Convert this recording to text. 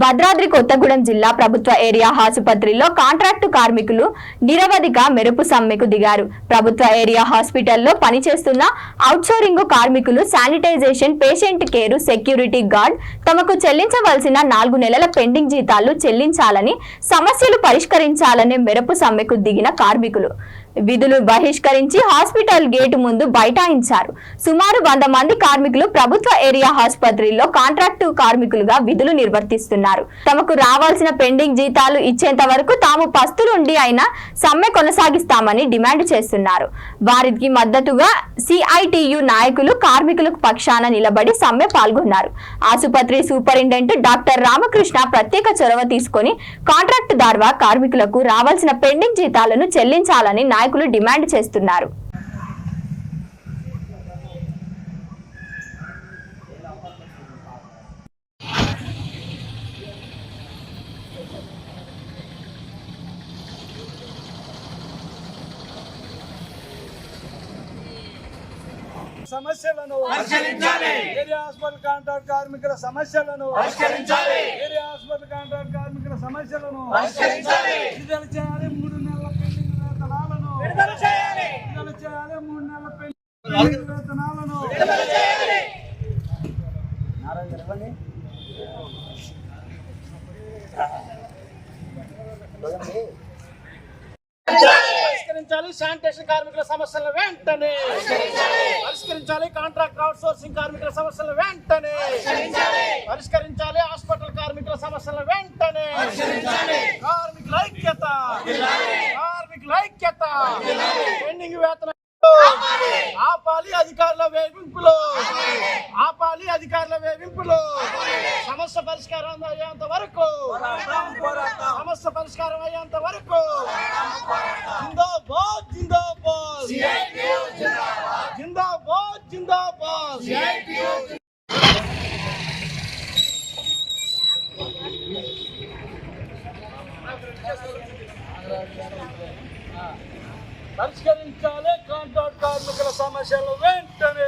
భద్రాద్రి కొత్తగూడెం జిల్లా ప్రభుత్వ ఏరియా ఆసుపత్రిలో కాంట్రాక్టు కార్మికులు నిరవధిక మెరుపు సమ్మెకు దిగారు. ప్రభుత్వ ఏరియా హాస్పిటల్లో పనిచేస్తున్న అవుట్సోర్సింగ్ కార్మికులు sanitization, patient care, security guard తమకు చెల్లించవలసిన 4 నెలల పెండింగ్ జీతాలు చెల్లించాలని, సమస్యలు పరిష్కరించాలనే మెరుపు సమ్మెకు దిగిన కార్మికులు విధులు బహిష్కరించి హాస్పిటల్ గేటు ముందు బైఠాయించారు. సుమారు 100 మంది కార్మికులు ప్రభుత్వ ఏరియా ఆసుపత్రిలో కాంట్రాక్టు కార్మికులుగా విధులు నిర్వర్తిస్తున్నారు. తమకు రావాల్సిన పెండింగ్ జీతాలు ఇచ్చేంత వరకు తాము పస్తులుండి అయినా సమ్మె కొనసాగిస్తామని డిమాండ్ చేస్తున్నారు. వారికి మద్దతుగా సిఐటియు నాయకులు కార్మికులకు పక్షాన నిలబడి సమ్మె పాల్గొన్నారు. ఆసుపత్రి సూపరింటెండెంట్ డాక్టర్ రామకృష్ణ ప్రత్యేక చొరవ తీసుకొని కాంట్రాక్టు ద్వారా కార్మికులకు రావాల్సిన పెండింగ్ జీతాలను చెల్లించాలని నాయకులు డిమాండ్ చేస్తున్నారు. సమస్యలను పరిష్కరించాలి. ఏరియా హాస్పిటల్ కాంట్రాక్ట్ కార్మికుల సమస్యలను పరిష్కరించాలి. ఏరియా హాస్పిటల్ కాంట్రాక్ట్ కార్మికుల సమస్యలను పరిష్కరించాలి. విడుదల చేయాలి. 3 నెలల పెండింగ్ వేతనాలను విడుదల చేయాలి. విడుదల చేయాలి. 3 నెలల పెండింగ్ వేతనాలను విడుదల చేయాలి. పరిష్కరించాలి. శానిటేషన్ కార్మికుల సమస్యలను వెంటనే పరిష్కరించాలి. కాంట్రాక్ట్ అవుట్సోర్సింగ్ కార్మికుల సమస్యలను వెంటనే పరిష్కరించాలి. హాస్పిటల్ కార్మికుల సమస్యలను వెంటనే కార్మికుల ఐక్యత, కార్మికుల ఐక్యత. పెండింగ్ వేతన ఆపాలి. అధికారుల వేధింపులు ఆపాలి. అధికారుల వేధింపులు. సమస్య పరిష్కారం అయ్యేంత వరకు సమస్య పరిష్కారం అయ్యేంత వరకు జిందాబాద్, జిందాబాద్, జిందాబాద్, జిందాబాద్. పరిష్కరించాలి. కాంట్రాక్ట్ కార్మికుల సమస్యలు వెంటనే